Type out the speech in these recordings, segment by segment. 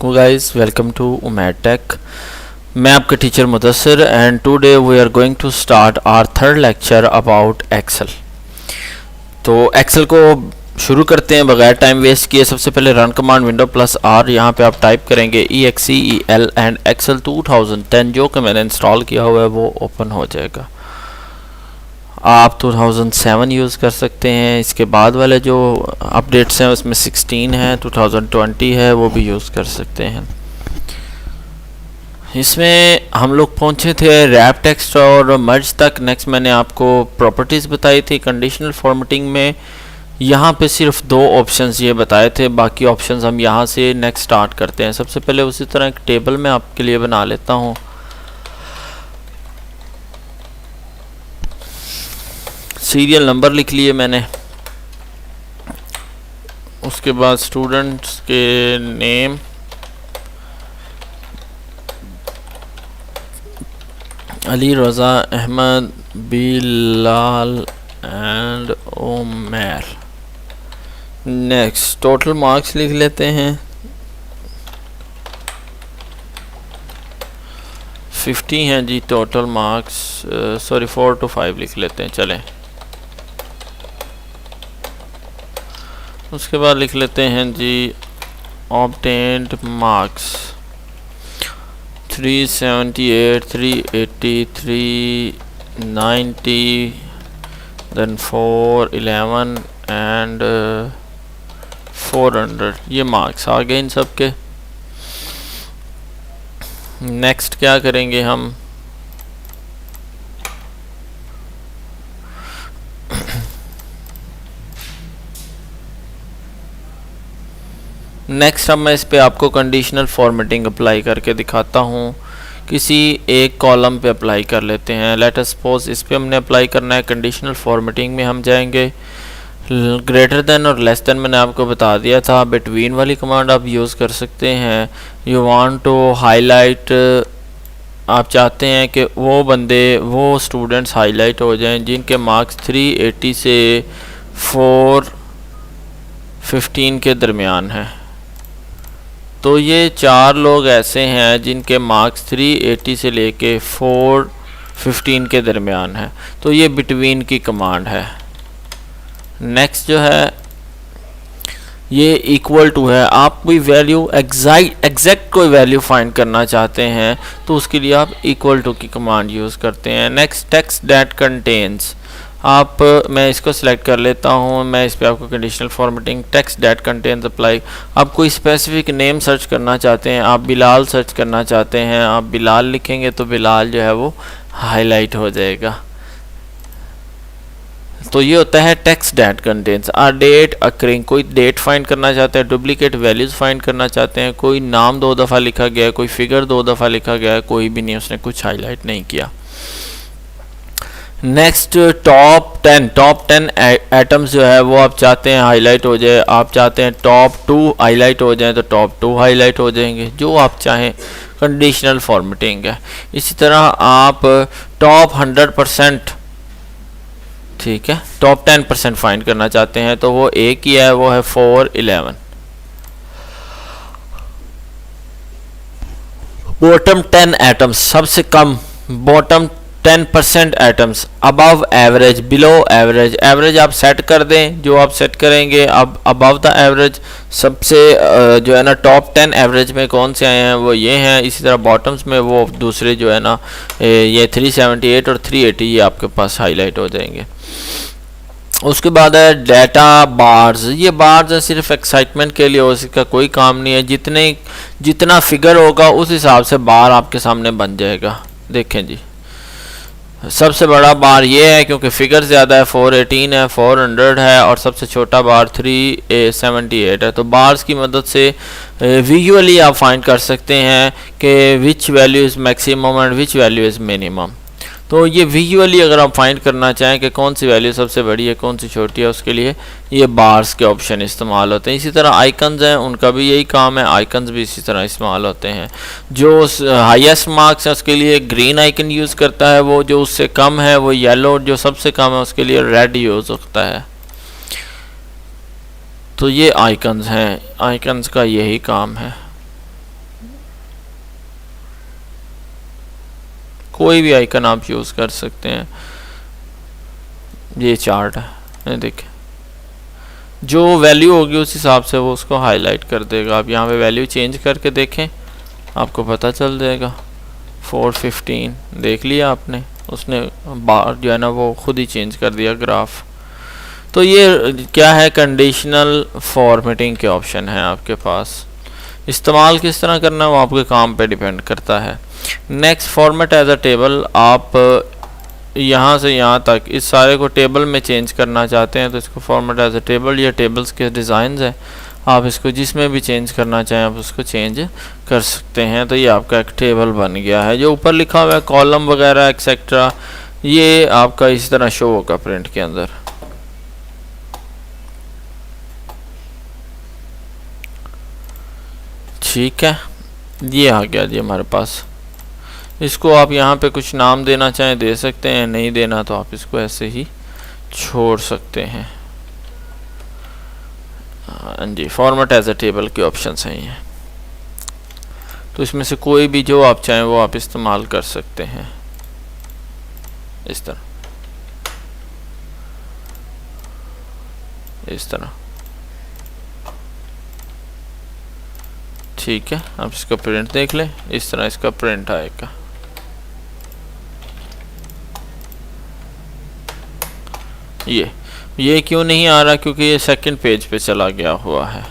Assalamualaikum guys, welcome to Umaid Tech. मैं आपका teacher Mudassir and today we are going to start our third lecture about Excel. तो Excel को शुरू करते हैं बगैर टाइम वेस्ट किए। सबसे पहले run command window plus R, यहाँ पे आप टाइप करेंगे EXCEL एंड एक्सेल 2010 जो कि मैंने इंस्टॉल किया हुआ है वो ओपन हो जाएगा। आप 2007 यूज़ कर सकते हैं। इसके बाद वाले जो अपडेट्स हैं उसमें 16 है, 2020 है, वो भी यूज़ कर सकते हैं। इसमें हम लोग पहुंचे थे रैप टेक्स्ट और मर्ज तक। नेक्स्ट मैंने आपको प्रॉपर्टीज़ बताई थी कंडीशनल फॉर्मेटिंग में। यहाँ पे सिर्फ 2 ऑप्शंस ये बताए थे, बाकी ऑप्शंस हम यहाँ से नेक्स्ट स्टार्ट करते हैं। सबसे पहले उसी तरह एक टेबल मैं आपके लिए बना लेता हूँ। सीरियल नंबर लिख लिए मैंने, उसके बाद स्टूडेंट्स के नेम, अली, रज़ा, अहमद, बिलाल एंड उमर। नेक्स्ट टोटल मार्क्स लिख लेते हैं 50 हैं जी टोटल मार्क्स, सॉरी 4 to 5 लिख लेते हैं चलें। उसके बाद लिख लेते हैं जी ऑब्टेन्ड मार्क्स 378, 380, 390, देन 411 एंड 400। ये मार्क्स आ गए इन सब के। नेक्स्ट क्या करेंगे हम, नेक्स्ट अब मैं इस पे आपको कंडीशनल फॉर्मेटिंग अप्लाई करके दिखाता हूँ। किसी एक कॉलम पे अप्लाई कर लेते हैं। लेट अस सपोज इस पे हमने अप्लाई करना है कंडीशनल फॉर्मेटिंग में। हम जाएंगे ग्रेटर देन और लेस देन, मैंने आपको बता दिया था। बिटवीन वाली कमांड आप यूज़ कर सकते हैं। यू वांट टू हाईलाइट, आप चाहते हैं कि वो बंदे, वो स्टूडेंट्स हाईलाइट हो जाएं जिनके मार्क्स 380 से 415 के दरमियान हैं। तो ये 4 लोग ऐसे हैं जिनके मार्क्स 380 से लेके 415 के दरमियान है। तो ये बिटवीन की कमांड है। नेक्स्ट जो है ये इक्वल टू है। आप कोई वैल्यू एग्जैक्ट कोई वैल्यू फाइंड करना चाहते हैं तो उसके लिए आप इक्वल टू की कमांड यूज़ करते हैं। नेक्स्ट टेक्स्ट दैट कंटेन्स, आप मैं इसको सिलेक्ट कर लेता हूँ। मैं इस पर आपको conditional formatting text that contains apply. आप कोई स्पेसिफिक नेम सर्च करना चाहते हैं, आप बिलाल सर्च करना चाहते हैं, आप बिलाल लिखेंगे तो बिलाल जो है वो हाईलाइट हो जाएगा। तो ये होता है text that contains. A date occurring, कोई डेट फाइंड करना चाहते हैं, डुप्लीकेट वैल्यूज़ फाइंड करना चाहते हैं, कोई नाम 2 दफ़ा लिखा गया है, कोई फिगर 2 दफ़ा लिखा गया है, कोई भी नहीं, उसने कुछ हाईलाइट नहीं किया। नेक्स्ट टॉप 10 एटम्स जो है वो आप चाहते हैं हाईलाइट हो जाए। आप चाहते हैं टॉप 2 हाईलाइट हो जाए तो टॉप 2 हाईलाइट हो जाएंगे, जो आप चाहें। कंडीशनल फॉर्मेटिंग है। इसी तरह आप टॉप 100%, ठीक है, टॉप 10% फाइंड करना चाहते हैं तो वो एक ही है, वो है 411। बॉटम 10 एटम्स, सबसे कम bottom 10% items, above average, below average. Average आप सेट कर दें, जो आप सेट करेंगे। अब अबव द एवरेज, सबसे जो है ना टॉप 10 एवरेज में कौन से आए हैं वो ये हैं। इसी तरह बॉटम्स में वो दूसरे जो है ना ये 378 और 380 ये आपके पास हाईलाइट हो जाएंगे। उसके बाद है डाटा बार्स। ये बार्स है सिर्फ एक्साइटमेंट के लिए, उसका कोई काम नहीं है। जितना फिगर होगा उस हिसाब से बार आपके सामने बन जाएगा। देखें जी, सबसे बड़ा बार ये है क्योंकि फिगर ज़्यादा है, 418 है, 400 है, और सबसे छोटा बार 378 है। तो बार्स की मदद से विजुअली आप फाइंड कर सकते हैं कि which value is maximum and which value is minimum. तो ये विजुअली अगर आप फाइंड करना चाहें कि कौन सी वैल्यू सबसे बड़ी है, कौन सी छोटी है, उसके लिए ये बार्स के ऑप्शन इस्तेमाल होते हैं। इसी तरह आइकन्स हैं, उनका भी यही काम है। आइकन्स भी इसी तरह इस्तेमाल होते हैं। जो हाईएस्ट मार्क्स है उसके लिए ग्रीन आइकन यूज़ करता है, वो जो उससे कम है वो येलो, जो सबसे कम है उसके लिए रेड यूज़ होता है। तो ये आइकन्स हैं, आइकन्स का यही काम है। कोई भी आइकन आप यूज़ कर सकते हैं। ये चार्ट है, देखिए जो वैल्यू होगी उस हिसाब से वो उसको हाईलाइट कर देगा। आप यहाँ पे वैल्यू चेंज करके देखें, आपको पता चल जाएगा। 415 देख लिया आपने, उसने बार जो है ना वो खुद ही चेंज कर दिया ग्राफ। तो ये क्या है, कंडीशनल फॉर्मेटिंग के ऑप्शन है आपके पास। इस्तेमाल किस तरह करना है वो आपके काम पे डिपेंड करता है। Next, format as a table. आप यहाँ से यहाँ तक इस सारे को टेबल में चेंज करना चाहते हैं तो इसको फॉर्मेट एज अ टेबल, या टेबल्स के डिज़ाइंस हैं, आप इसको जिसमें भी चेंज करना चाहें आप उसको चेंज कर सकते हैं। तो ये आपका एक टेबल बन गया है। जो ऊपर लिखा हुआ है कॉलम वगैरह एक्सेट्रा, ये आपका इस तरह शो होगा प्रिंट के अंदर। ठीक है, ये आ गया जी हमारे पास। इसको आप यहाँ पे कुछ नाम देना चाहें दे सकते हैं, नहीं देना तो आप इसको ऐसे ही छोड़ सकते हैं। हाँ जी, फॉर्मेट एज अ टेबल के ऑप्शंस हैं ये, तो इसमें से कोई भी जो आप चाहें वो आप इस्तेमाल कर सकते हैं इस तरह, इस तरह। ठीक है, आप इसका प्रिंट देख लें, इस तरह इसका प्रिंट आएगा। ये क्यों नहीं आ रहा, क्योंकि ये सेकंड पेज पे चला गया हुआ है,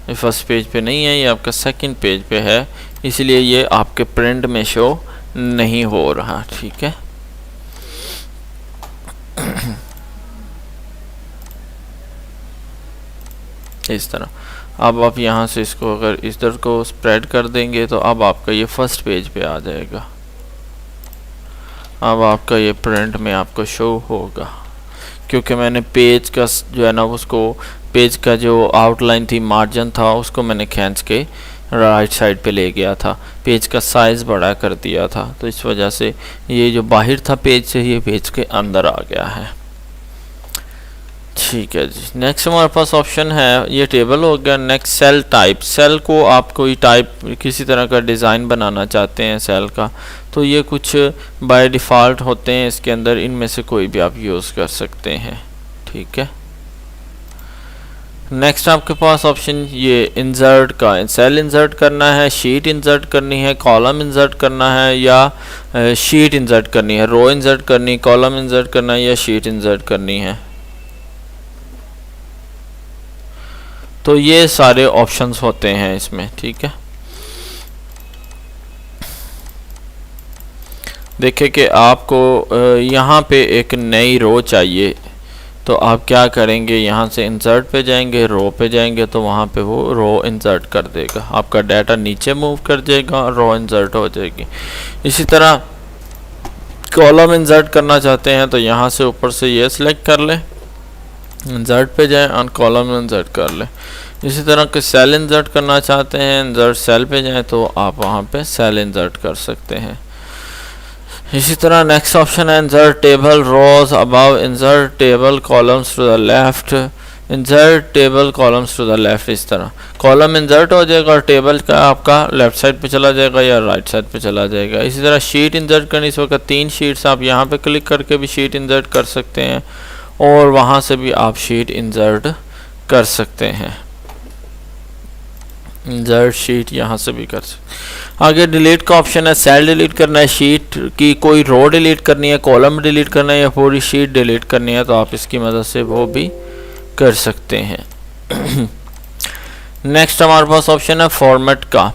ये फर्स्ट पेज पे नहीं है, ये आपका सेकंड पेज पे है, इसलिए ये आपके प्रिंट में शो नहीं हो रहा। ठीक है, इस तरह। अब आप यहाँ से इसको अगर इधर को स्प्रेड कर देंगे तो अब आपका ये फर्स्ट पेज पे आ जाएगा। अब आपका ये प्रिंट में आपको शो होगा, क्योंकि मैंने पेज का जो है ना उसको, पेज का जो आउटलाइन थी, मार्जिन था, उसको मैंने खींच के राइट साइड पे ले गया था, पेज का साइज़ बड़ा कर दिया था, तो इस वजह से ये जो बाहर था पेज से ये पेज के अंदर आ गया है। ठीक है जी, नेक्स्ट हमारे पास ऑप्शन है, ये टेबल हो गया। Next, cell type. सेल को आप कोई टाइप, किसी तरह का डिज़ाइन बनाना चाहते हैं सेल का, तो ये कुछ बाय डिफ़ॉल्ट होते हैं इसके अंदर, इनमें से कोई भी आप यूज़ कर सकते हैं। ठीक है, नेक्स्ट आपके पास ऑप्शन ये इंसर्ट का, सेल इंसर्ट करना है, शीट इंसर्ट करनी है, कॉलम इंसर्ट करना है, या शीट इंसर्ट करनी है, रो इंसर्ट करनी, कॉलम इंसर्ट करना है, या शीट इंसर्ट करनी है। तो ये सारे ऑप्शंस होते हैं इसमें। ठीक है, देखिए कि आपको यहाँ पे एक नई रो चाहिए, तो आप क्या करेंगे, यहाँ से इंसर्ट पे जाएंगे, रो पे जाएंगे, तो वहाँ पे वो रो इंसर्ट कर देगा, आपका डाटा नीचे मूव कर जाएगा, रो इंसर्ट हो जाएगी। इसी तरह कॉलम इंसर्ट करना चाहते हैं तो यहाँ से ऊपर से ये सिलेक्ट कर लें, इंसर्ट पे जाएं और कॉलम इंसर्ट कर लें। इसी तरह के सेल इंसर्ट करना चाहते हैं, इंसर्ट सेल पे जाएं तो आप वहाँ पे सेल इंसर्ट कर सकते हैं। इसी तरह नेक्स्ट ऑप्शन है insert table rows above, insert table columns to the left, insert table columns to the left. इस तरह कॉलम इंसर्ट हो जाएगा और टेबल का आपका लेफ्ट साइड पे चला जाएगा या राइट साइड पे चला जाएगा। इसी तरह शीट इंसर्ट करनी, इस वक्त 3 शीट्स, आप यहाँ पे क्लिक करके भी शीट इंसर्ट कर सकते हैं और वहाँ से भी आप शीट इंसर्ट कर सकते हैं, इंसर्ट शीट यहाँ से भी कर सकते। आगे डिलीट का ऑप्शन है, सेल डिलीट करना है, शीट की कोई रो डिलीट करनी है, कॉलम डिलीट करना है या पूरी शीट डिलीट करनी है, तो आप इसकी मदद से वो भी कर सकते हैं। नेक्स्ट हमारे पास ऑप्शन है फॉर्मेट का,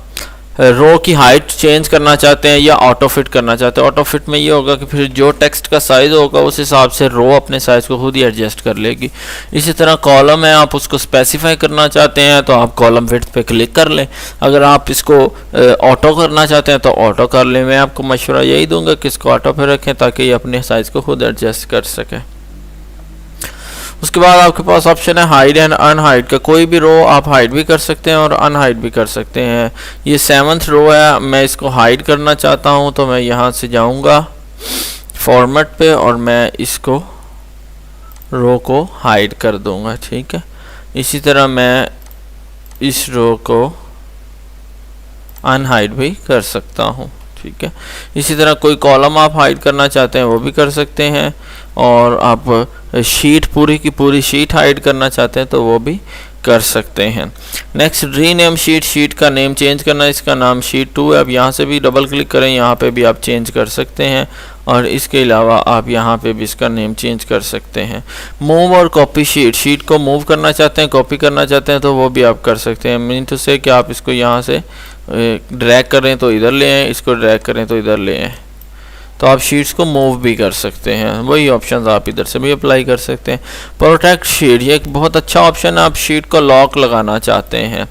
रो की हाइट चेंज करना चाहते हैं या ऑटो फिट करना चाहते हैं। ऑटो फिट में ये होगा कि फिर जो टेक्स्ट का साइज़ होगा उस हिसाब से रो अपने साइज़ को खुद ही एडजस्ट कर लेगी। इसी तरह कॉलम है, आप उसको स्पेसिफाई करना चाहते हैं तो आप कॉलम फिट पे क्लिक कर लें। अगर आप इसको ऑटो करना चाहते हैं तो ऑटो कर लें। मैं आपको मशवरा यही दूंगा कि इसको ऑटो पे रखें ताकि ये अपने साइज़ को खुद एडजस्ट कर सकें। उसके बाद आपके पास ऑप्शन है हाइड एंड अनहाइड का, कोई भी रो आप हाइड भी कर सकते हैं और अनहाइड भी कर सकते हैं। ये 7th रो है, मैं इसको हाइड करना चाहता हूं तो मैं यहाँ से जाऊंगा फॉर्मेट पे और मैं इसको रो को हाइड कर दूंगा। ठीक है, इसी तरह मैं इस रो को अनहाइड भी कर सकता हूं। ठीक है। इसी तरह कोई कॉलम आप हाइड करना चाहते हैं वो भी कर सकते हैं, और आप शीट पूरी की पूरी शीट हाइड करना चाहते हैं तो वो भी कर सकते हैं। नेक्स्ट रीनेम शीट, शीट का नेम चेंज करना, इसका नाम शीट 2 है। आप यहाँ से भी डबल क्लिक करें, यहाँ पे भी आप चेंज कर सकते हैं, और इसके अलावा आप यहाँ पे भी इसका नेम चेंज कर सकते हैं। मूव और कॉपी शीट, शीट को मूव करना चाहते हैं, कॉपी करना चाहते हैं तो वो भी आप कर सकते हैं। मीन टू से कि आप इसको यहाँ से ड्रैग करें तो इधर ले आएँ, इसको ड्रैग करें तो इधर ले आएँ, तो आप शीट्स को मूव भी कर सकते हैं। वही ऑप्शंस आप इधर से भी अप्लाई कर सकते हैं। प्रोटेक्ट शीट, ये एक बहुत अच्छा ऑप्शन है। आप शीट को लॉक लगाना चाहते हैं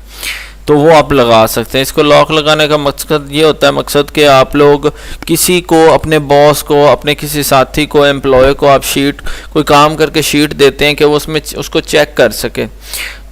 तो वो आप लगा सकते हैं। इसको लॉक लगाने का मकसद ये होता है, मकसद कि आप लोग किसी को, अपने बॉस को, अपने किसी साथी को, एम्प्लॉय को आप शीट, कोई काम करके शीट देते हैं कि वो उसमें उसको चेक कर सके।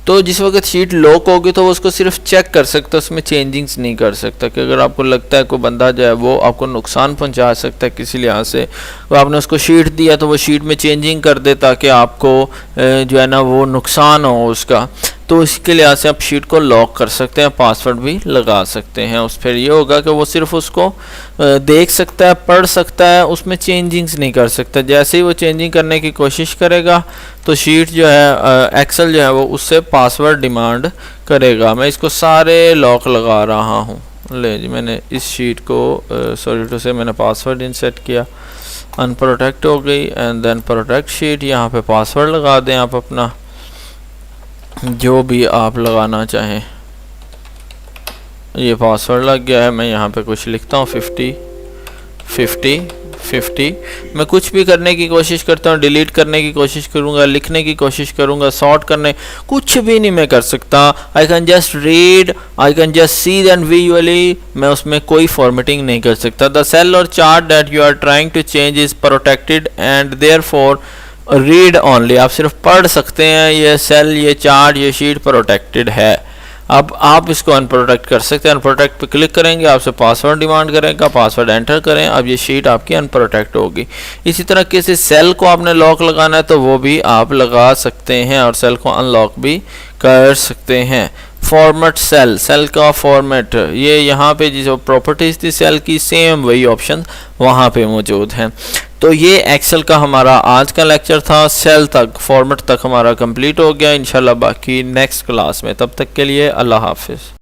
तो जिस वक्त शीट लॉक होगी तो वो उसको सिर्फ चेक कर सकता है, उसमें चेंजिंग्स नहीं कर सकता। कि अगर आपको लगता है कोई बंदा जो है वो आपको नुकसान पहुंचा सकता है किसी लिहाज से, तो आपने उसको शीट दिया तो वो शीट में चेंजिंग कर दे ताकि आपको जो है ना वो नुकसान हो उसका, तो इसके लिहाज से आप शीट को लॉक कर सकते हैं, पासवर्ड भी लगा सकते हैं। उस फिर ये होगा कि वो सिर्फ उसको देख सकता है, पढ़ सकता है, उसमें चेंजिंग्स नहीं कर सकता। जैसे ही वो चेंजिंग करने की कोशिश करेगा तो शीट जो है, एक्सेल जो है वो उससे पासवर्ड डिमांड करेगा। मैं इसको सारे लॉक लगा रहा हूँ। ले जी, मैंने इस शीट को सॉरी टू से मैंने पासवर्ड इनसेट किया, अनप्रोटेक्ट हो गई, एंड देन प्रोटेक्ट शीट। यहाँ पे पासवर्ड लगा दें आप अपना, जो भी आप लगाना चाहें। ये पासवर्ड लग गया है। मैं यहाँ पे कुछ लिखता हूँ 50। मैं कुछ भी करने की कोशिश करता हूँ, डिलीट करने की कोशिश करूँगा, लिखने की कोशिश करूँगा, सॉर्ट करने, कुछ भी नहीं मैं कर सकता। I can just read, I can just see then visually, मैं उसमें कोई फॉर्मेटिंग नहीं कर सकता। द सेल और chart that you are trying to change is protected and therefore read only, आप सिर्फ पढ़ सकते हैं। ये सेल, ये चार्ट, ये शीट प्रोटेक्टेड है। अब आप इसको अनप्रोटेक्ट कर सकते हैं। अनप्रोटेक्ट पे क्लिक करेंगे, आपसे पासवर्ड डिमांड करेगा, पासवर्ड एंटर करें, अब ये शीट आपकी अनप्रोटेक्ट होगी। इसी तरह किसी सेल को आपने लॉक लगाना है तो वो भी आप लगा सकते हैं, और सेल को अनलॉक भी कर सकते हैं। फॉर्मेट सेल, सेल का फॉर्मेट, ये यहाँ पे जो प्रॉपर्टीज थी सेल की, सेम वही ऑप्शन वहाँ पे मौजूद हैं। तो ये एक्सेल का हमारा आज का लेक्चर था। सेल तक, फॉर्मेट तक हमारा कंप्लीट हो गया। इंशाल्लाह बाकी नेक्स्ट क्लास में, तब तक के लिए अल्लाह हाफिज़।